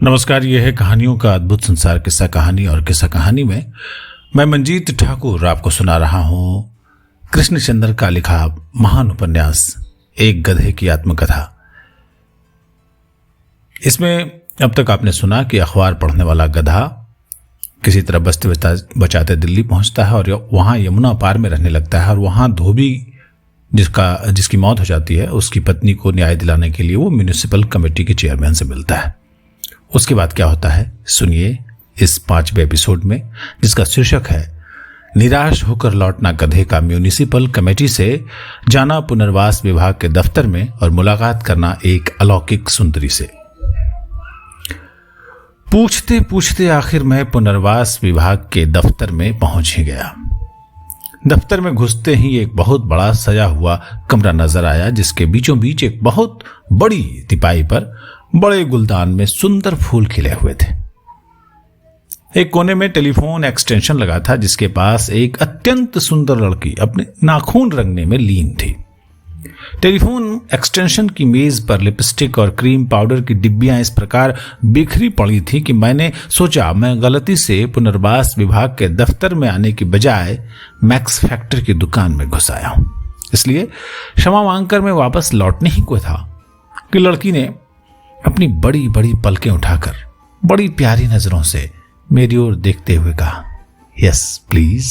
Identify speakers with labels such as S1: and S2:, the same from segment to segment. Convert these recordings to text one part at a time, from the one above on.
S1: नमस्कार। यह है कहानियों का अद्भुत संसार किस्सा कहानी। और किस्सा कहानी में मैं मंजीत ठाकुर आपको सुना रहा हूं कृष्णचंद्र का लिखा महान उपन्यास एक गधे की आत्मकथा। इसमें अब तक आपने सुना कि अखबार पढ़ने वाला गधा किसी तरह बचते बचाते दिल्ली पहुंचता है और वहां यमुना पार में रहने लगता है। और वहां धोबी जिसकी मौत हो जाती है, उसकी पत्नी को न्याय दिलाने के लिए वो म्यूनिसिपल कमेटी के चेयरमैन से मिलता है। उसके बाद क्या होता है सुनिए इस 5वें एपिसोड में, जिसका शीर्षक है निराश होकर लौटना गधे का म्यूनिसिपल कमेटी से जाना पुनर्वास विभाग के दफ्तर में और मुलाकात करना एक अलौकिक सुंदरी से। पूछते पूछते आखिर मैं पुनर्वास विभाग के दफ्तर में पहुंच ही गया। दफ्तर में घुसते ही एक बहुत बड़ा सजा हुआ कमरा नजर आया, जिसके बीचों बीच एक बहुत बड़ी तिपाई पर बड़े गुलदान में सुंदर फूल खिले हुए थे। एक कोने में टेलीफोन एक्सटेंशन लगा था, जिसके पास एक अत्यंत सुंदर लड़की अपने नाखून रंगने में लीन थी। टेलीफोन एक्सटेंशन की मेज पर लिपस्टिक और क्रीम पाउडर की डिब्बियां इस प्रकार बिखरी पड़ी थी कि मैंने सोचा मैं गलती से पुनर्वास विभाग के दफ्तर में आने की बजाय मैक्स फैक्टर की दुकान में घुस आया हूं। इसलिए क्षमा मांगकर मैं वापस लौटने ही को था कि लड़की ने अपनी बड़ी बड़ी पलकें उठाकर बड़ी प्यारी नजरों से मेरी ओर देखते हुए कहा, यस प्लीज।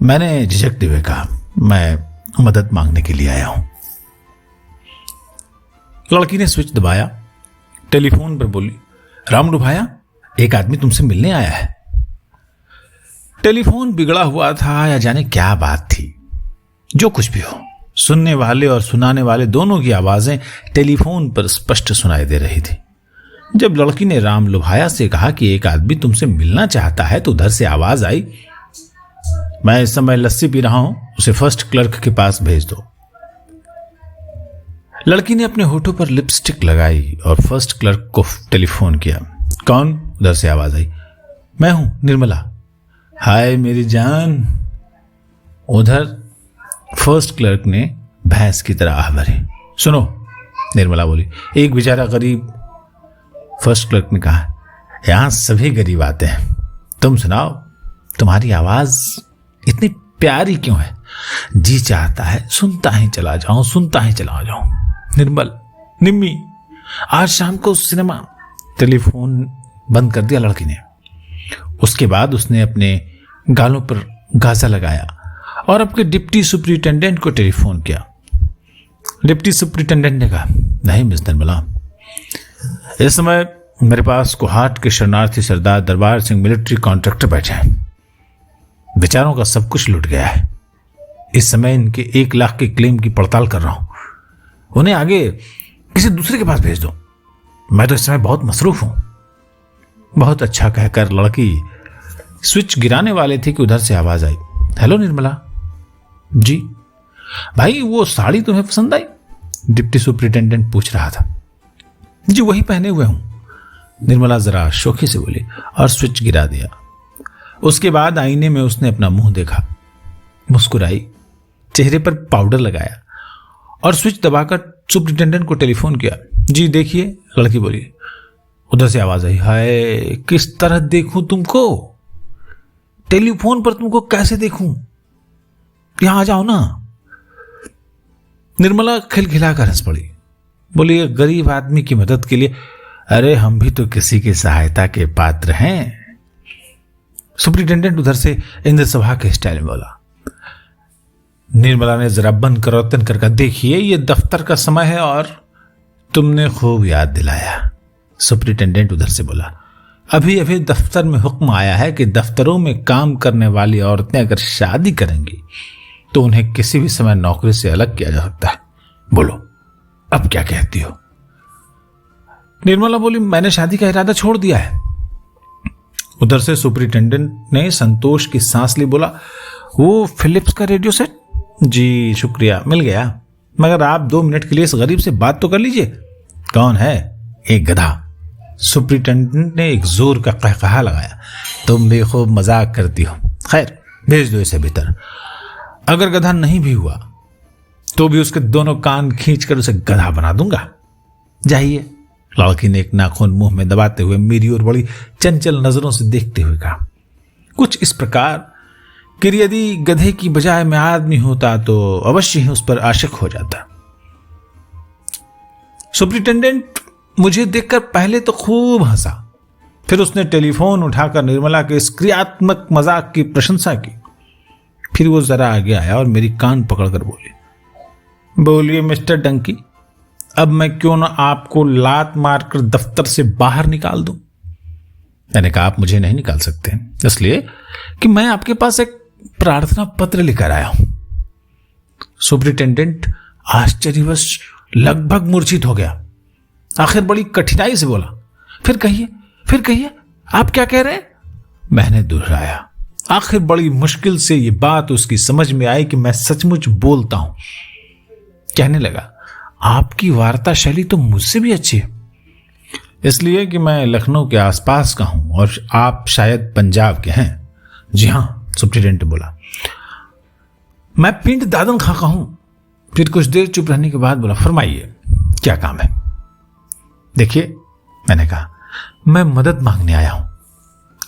S1: मैंने झिझकते हुए कहा, मैं मदद मांगने के लिए आया हूं। लड़की ने स्विच दबाया, टेलीफोन पर बोली, रामडू भाया, एक आदमी तुमसे मिलने आया है। टेलीफोन बिगड़ा हुआ था या जाने क्या बात थी, जो कुछ भी हो, सुनने वाले और सुनाने वाले दोनों की आवाजें टेलीफोन पर स्पष्ट सुनाई दे रही थी। जब लड़की ने राम लुभाया से कहा कि एक आदमी तुमसे मिलना चाहता है, तो उधर से आवाज आई, मैं इस समय लस्सी पी रहा हूं, उसे फर्स्ट क्लर्क के पास भेज दो। लड़की ने अपने होठों पर लिपस्टिक लगाई और फर्स्ट क्लर्क को टेलीफोन किया। कौन? उधर से आवाज आई, मैं हूं निर्मला। हाय मेरी जान। उधर फर्स्ट क्लर्क ने भैंस की तरह आह भरी। सुनो, निर्मला बोली, एक बेचारा गरीब। फर्स्ट क्लर्क ने कहा, यहां सभी गरीब आते हैं, तुम सुनाओ, तुम्हारी आवाज इतनी प्यारी क्यों है? जी चाहता है सुनता ही चला जाऊं, सुनता ही चला जाऊं। निर्मल, निम्मी, आज शाम को सिनेमा। टेलीफोन बंद कर दिया लड़की ने। उसके बाद उसने अपने गालों पर गाजा लगाया और अपने डिप्टी सुपरिटेंडेंट को टेलीफोन किया। डिप्टी सुपरिटेंडेंट ने कहा, नहीं मिस निर्मला, इस समय मेरे पास कोहाट के शरणार्थी सरदार दरबार सिंह मिलिट्री कॉन्ट्रैक्टर बैठे हैं। बेचारों का सब कुछ लुट गया है। इस समय इनके 1 लाख के क्लेम की पड़ताल कर रहा हूं। उन्हें आगे किसी दूसरे के पास भेज दो, मैं तो इस समय बहुत मसरूफ हूं। बहुत अच्छा कहकर लड़की स्विच गिराने वाले थे कि उधर से आवाज आई, हेलो निर्मला। जी भाई, वो साड़ी तुम्हें पसंद आई? डिप्टी सुपरिटेंडेंट पूछ रहा था। जी वही पहने हुए हूं, निर्मला जरा शोखी से बोली और स्विच गिरा दिया। उसके बाद आईने में उसने अपना मुंह देखा, मुस्कुराई, चेहरे पर पाउडर लगाया और स्विच दबाकर सुपरिटेंडेंट को टेलीफोन किया। जी देखिए, लड़की बोली। उधर से आवाज आई, हाय किस तरह देखूं तुमको, टेलीफोन पर तुमको कैसे देखूं, यहां आ जाओ ना। निर्मला खिलखिलाकर हंस पड़ी, बोली, गरीब आदमी की मदद के लिए, अरे हम भी तो किसी की सहायता के पात्र हैं। सुपरिटेंडेंट उधर से इंद्र सभा के स्टाइल में बोला। निर्मला ने जरा बंद करौतन कर, देखिए ये दफ्तर का समय है और तुमने खूब याद दिलाया। सुपरिटेंडेंट उधर से बोला, अभी अभी दफ्तर में हुक्म आया है कि दफ्तरों में काम करने वाली औरतें अगर शादी करेंगी तो उन्हें किसी भी समय नौकरी से अलग किया जा सकता है। बोलो अब क्या कहती हो? निर्मला बोली, मैंने शादी का इरादा छोड़ दिया है। उधर से सुपरिटेंडेंट ने संतोष की सांस ली, बोला, वो फिलिप्स का रेडियो सेट? जी शुक्रिया, मिल गया, मगर आप 2 मिनट के लिए इस गरीब से बात तो कर लीजिए। कौन है? एक गधा। सुपरिटेंडेंट ने एक जोर का कहकहा लगाया, तुम भी खूब मजाक करती हो। खैर भेज दो इसे भीतर। अगर गधा नहीं भी हुआ तो भी उसके दोनों कान खींचकर उसे गधा बना दूंगा। जाइए। लड़की ने एक नाखून मुंह में दबाते हुए मेरी ओर बड़ी चंचल नजरों से देखते हुए कहा, कुछ इस प्रकार कि यदि गधे की बजाय मैं आदमी होता तो अवश्य ही उस पर आशिक हो जाता। सुपरिटेंडेंट मुझे देखकर पहले तो खूब हंसा, फिर उसने टेलीफोन उठाकर निर्मला के इस क्रियात्मक मजाक की प्रशंसा की। फिर वो जरा आगे आया और मेरी कान पकड़कर बोलिए मिस्टर डंकी, अब मैं क्यों ना आपको लात मारकर दफ्तर से बाहर निकाल दूं। मैंने कहा, आप मुझे नहीं निकाल सकते, इसलिए कि मैं आपके पास एक प्रार्थना पत्र लेकर आया हूं। सुपरिटेंडेंट आश्चर्यवश लगभग मूर्छित हो गया, आखिर बड़ी कठिनाई से बोला, फिर कहिए आप क्या कह रहे हैं। मैंने दोहराया। आखिर बड़ी मुश्किल से ये बात उसकी समझ में आई कि मैं सचमुच बोलता हूं। कहने लगा, आपकी वार्ता शैली तो मुझसे भी अच्छी है, इसलिए कि मैं लखनऊ के आसपास का हूं और आप शायद पंजाब के हैं। जी हां, सुपरिटेंडेंट बोला। मैं पिंड दादन खां का हूं। फिर कुछ देर चुप रहने के बाद बोला, फरमाइए क्या काम है। देखिए, मैंने कहा, मैं मदद मांगने आया हूं।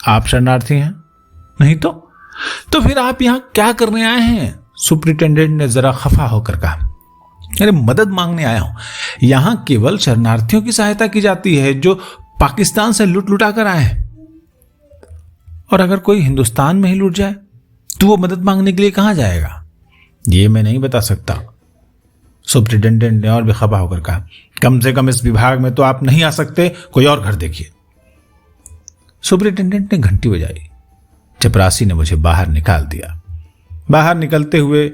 S1: आप शरणार्थी हैं? नहीं तो फिर आप यहां क्या करने आए हैं? सुपरिटेंडेंट ने जरा खफा होकर कहा, अरे मदद मांगने आया हूं। यहां केवल शरणार्थियों की सहायता की जाती है जो पाकिस्तान से लुटा कर आए हैं, और अगर कोई हिंदुस्तान में ही लुट जाए तो वो मदद मांगने के लिए कहां जाएगा, ये मैं नहीं बता सकता। सुपरिटेंडेंट ने और भी खफा होकर कहा, कम से कम इस विभाग में तो आप नहीं आ सकते, कोई और घर देखिए। सुपरिटेंडेंट ने घंटी बजाई। चपरासी ने मुझे बाहर निकाल दिया। बाहर निकलते हुए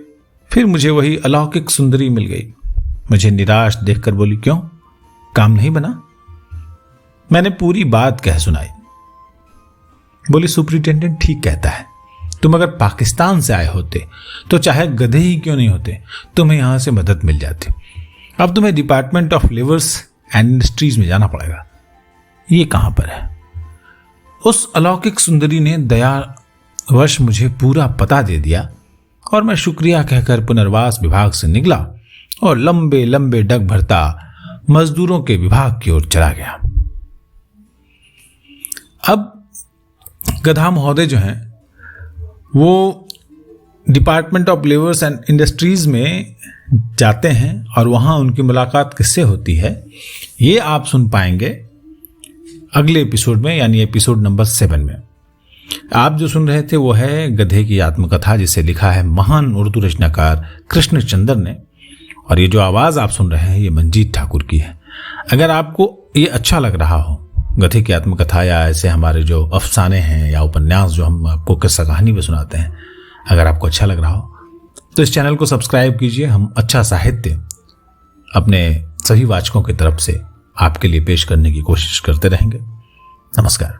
S1: फिर मुझे वही अलौकिक सुंदरी मिल गई। मुझे निराश देखकर बोली, क्यों, काम नहीं बना? मैंने पूरी बात कह सुनाई। बोली, सुपरिटेंडेंट ठीक कहता है, तुम अगर पाकिस्तान से आए होते तो चाहे गधे ही क्यों नहीं होते, तुम्हें यहां से मदद मिल जाती। अब तुम्हें department of labours and industries में जाना पड़ेगा। ये कहां पर है? उस अलौकिक सुंदरी ने दयावश मुझे पूरा पता दे दिया और मैं शुक्रिया कहकर पुनर्वास विभाग से निकला और लंबे लंबे डग भरता मजदूरों के विभाग की ओर चला गया। अब गधा महोदय जो हैं वो department of labours and industries में जाते हैं और वहां उनकी मुलाकात किससे होती है, ये आप सुन पाएंगे अगले एपिसोड में, यानी एपिसोड नंबर 7 में। आप जो सुन रहे थे वो है गधे की आत्मकथा, जिसे लिखा है महान उर्दू रचनाकार कृष्णचंद्र ने, और ये जो आवाज आप सुन रहे हैं ये मंजीत ठाकुर की है। अगर आपको ये अच्छा लग रहा हो, गधे की आत्मकथा या ऐसे हमारे जो अफसाने हैं या उपन्यास जो हम आपको किस्सा कहानी में सुनाते हैं, अगर आपको अच्छा लग रहा हो तो इस चैनल को सब्सक्राइब कीजिए। हम अच्छा साहित्य अपने सभी वाचकों की तरफ से आपके लिए पेश करने की कोशिश करते रहेंगे। नमस्कार।